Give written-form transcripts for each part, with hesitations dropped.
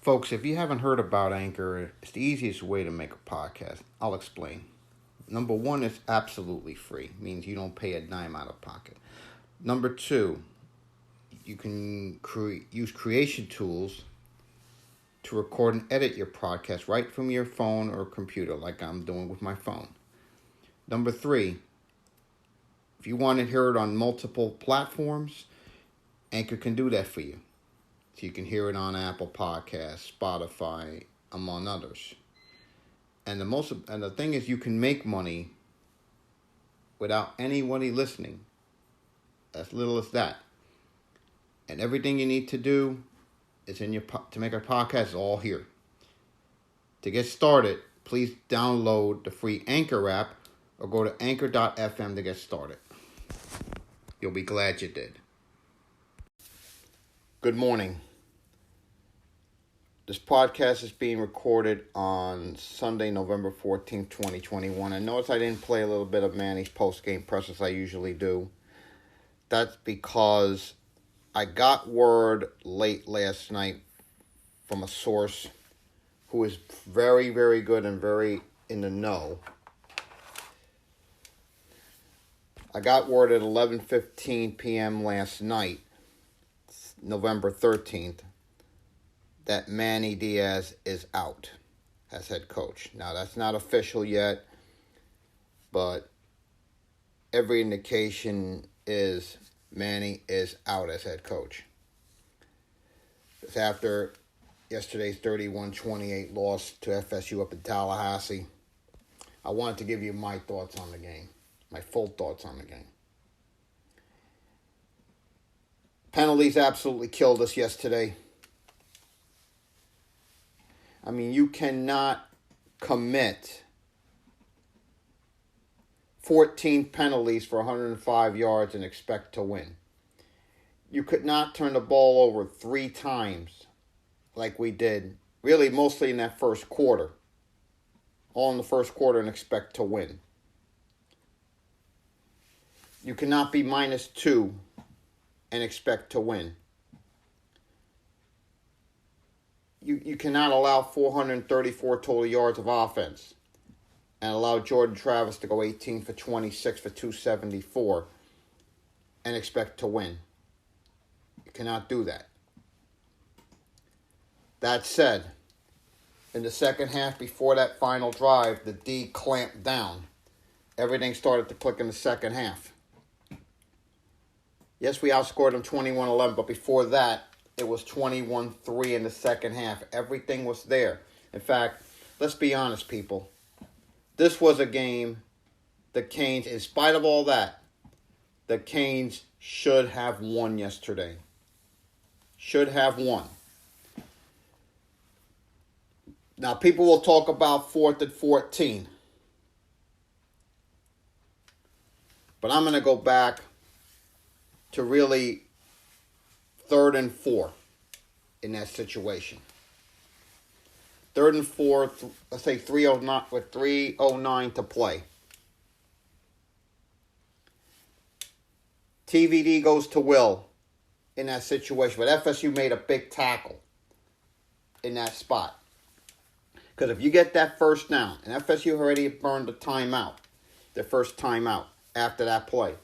Folks, if you haven't heard about Anchor, it's the easiest way to make a podcast. I'll explain. Number one, it's absolutely free. Means you don't pay a dime out of pocket. Number two, you can use creation tools to record and edit your podcast right from your phone or computer, like I'm doing with my phone. Number three, if you want to hear it on multiple platforms, Anchor can do that for you. So you can hear it on Apple Podcasts, Spotify, among others. And the thing is, you can make money without anybody listening. As little as that. And everything you need to do is to make a podcast is all here. To get started, please download the free Anchor app or go to anchor.fm to get started. You'll be glad you did. Good morning. This podcast is being recorded on Sunday, November 14th, 2021. And notice I didn't play a little bit of Manny's post-game press as I usually do. That's because I got word late last night from a source who is very, very good and very in the know. I got word at 11:15 p.m. last night, November 13th, that Manny Diaz is out as head coach. Now, that's not official yet, but every indication is Manny is out as head coach. It's after yesterday's 31-28 loss to FSU up in Tallahassee. I wanted to give you my thoughts on the game, my full thoughts on the game. Penalties absolutely killed us yesterday. I mean, you cannot commit 14 penalties for 105 yards and expect to win. You could not turn the ball over 3 times like we did, really mostly in that first quarter. All in the first quarter and expect to win. You cannot be -2 and expect to win. You cannot allow 434 total yards of offense and allow Jordan Travis to go 18 for 26 for 274 and expect to win. You cannot do that. That said, in the second half before that final drive, the D clamped down. Everything started to click in the second half. Yes, we outscored them 21-11, but before that, it was 21-3 in the second half. Everything was there. In fact, let's be honest, people. This was a game the Canes, in spite of all that, the Canes should have won yesterday. Should have won. Now, people will talk about 4th and 14. But I'm going to go back to really 3rd and 4 in that situation. 3rd and 4, let's say 3:09 with 3:09 to play. TVD goes to Will in that situation, but FSU made a big tackle in that spot. Because if you get that first down, and FSU already burned the timeout, their first timeout after that play.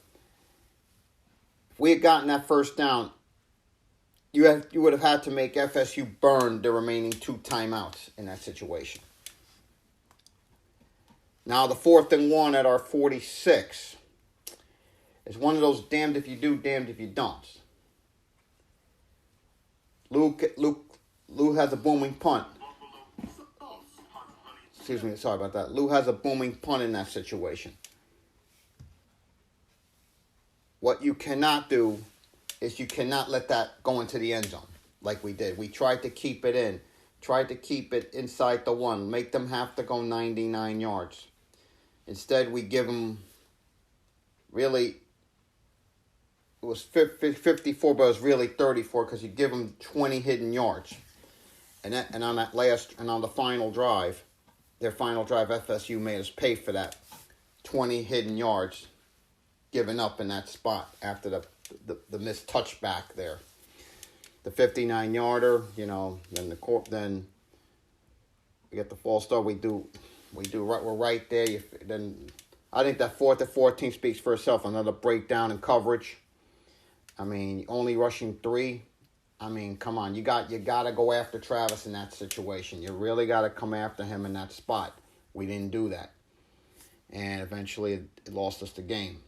If we had gotten that first down, you would have had to make FSU burn the remaining 2 timeouts in that situation. Now the 4th and 1 at our 46 is one of those damned if you do, damned if you don't. Lou has a booming punt. Excuse me, sorry about that. Lou has a booming punt in that situation. What you cannot do is you cannot let that go into the end zone like we did. We tried to keep it in. Tried to keep it inside the 1. Make them have to go 99 yards. Instead, we give them really, it was 54, but it was really 34 because you give them 20 hidden yards. And on the final drive, their final drive, FSU made us pay for that 20 hidden yards given up in that spot after the missed touchback there. the 59-yarder, then then we get the false start. We're right there. Then I think that 4th and 14 speaks for itself. Another breakdown in coverage. I mean, only rushing 3. I mean, come on. You got to go after Travis in that situation. You really got to come after him in that spot. We didn't do that. And eventually it lost us the game.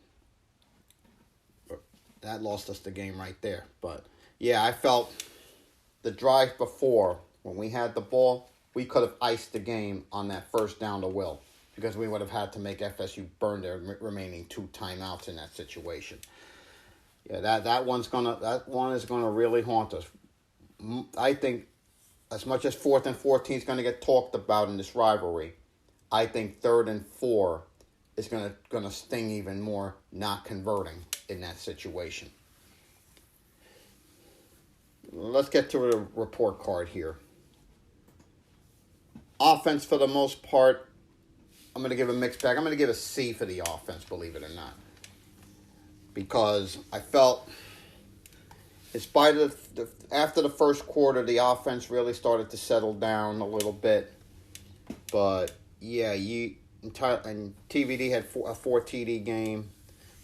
That lost us the game right there. But, yeah, I felt the drive before, when we had the ball, we could have iced the game on that first down to Will, because we would have had to make FSU burn their remaining 2 timeouts in that situation. Yeah, that one is gonna really haunt us. I think as much as 4th and 14 is gonna get talked about in this rivalry, I think 3rd and 4 is gonna sting even more, not converting in that situation. Let's get to the report card here. Offense, for the most part, I'm going to give a mixed bag. I'm going to give a C for the offense, believe it or not. Because I felt, in spite of after the first quarter, the offense really started to settle down a little bit. But, yeah, and TVD had a 4 TD game.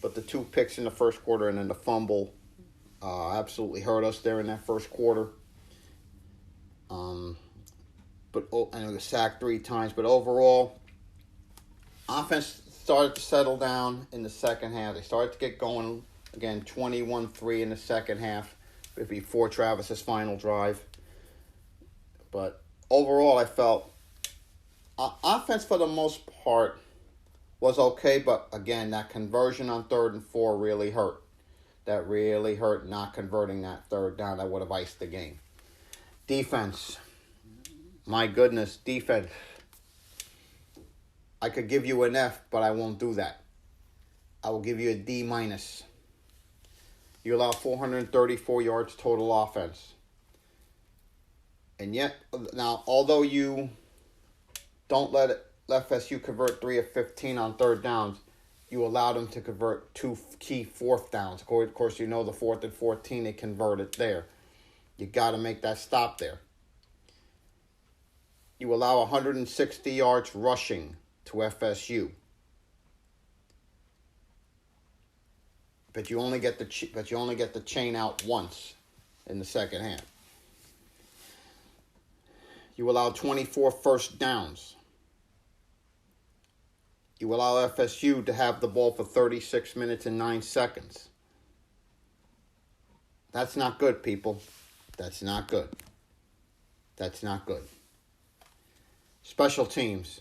But the 2 picks in the first quarter and then the fumble absolutely hurt us there in that first quarter. And it was sacked 3 times. But overall, offense started to settle down in the second half. They started to get going again, 21-3 in the second half before Travis's final drive. But overall, I felt offense for the most part was okay. But again, that conversion on 3rd and 4 really hurt. That really hurt, not converting that 3rd down. That would have iced the game. Defense. My goodness, defense. I could give you an F, but I won't do that. I will give you a D-. You allow 434 yards total offense. And yet, now, although you don't let FSU convert 3 of 15 on 3rd downs, you allow them to convert 2 key 4th downs. Of course, the 4th and 14, they converted there. You got to make that stop there. You allow 160 yards rushing to FSU, but you only get the chain out once in the second half. You allow 24 first downs. You allow FSU to have the ball for 36 minutes and 9 seconds. That's not good, people. That's not good. That's not good. Special teams.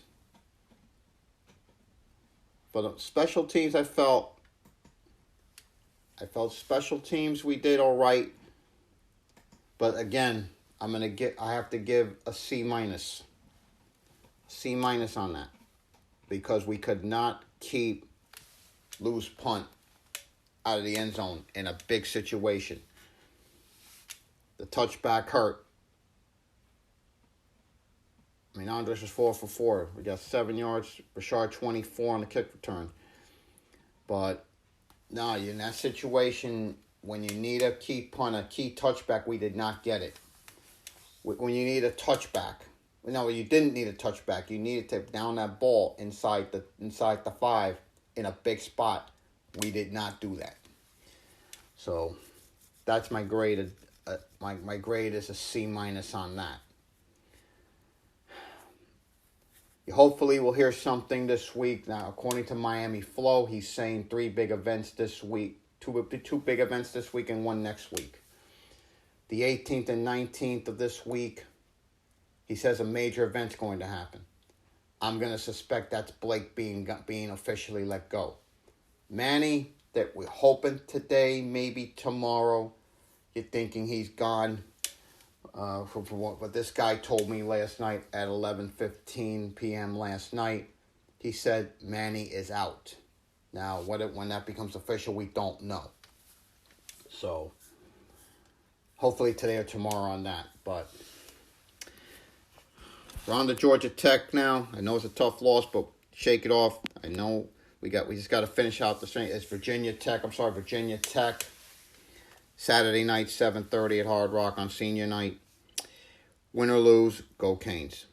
For the special teams, I felt special teams we did all right. But again, I have to give a C-. C- on that. Because we could not keep loose punt out of the end zone in a big situation. The touchback hurt. I mean, Andres was 4 for 4. We got 7 yards. Rashard 24 on the kick return. But, no, in that situation, when you need a key punt, a key touchback, we did not get it. When you need a touchback. No, you didn't need a touchback. You needed to down that ball inside the 5 in a big spot. We did not do that. So, that's my grade. My grade is a C- on that. Hopefully we'll hear something this week. Now, according to Miami Flow, he's saying 3 big events this week. Two big events this week and 1 next week. The 18th and 19th of this week, he says a major event's going to happen. I'm going to suspect that's Blake being officially let go. Manny, that we're hoping today, maybe tomorrow. You're thinking he's gone. From what this guy told me last night at 11:15 p.m. last night, he said Manny is out. Now, when that becomes official, we don't know. So, hopefully today or tomorrow on that. But we're on to Georgia Tech now. I know it's a tough loss, but shake it off. I know we just got to finish out the string. It's Virginia Tech. Virginia Tech. Saturday night, 7:30 at Hard Rock on senior night. Win or lose, go Canes.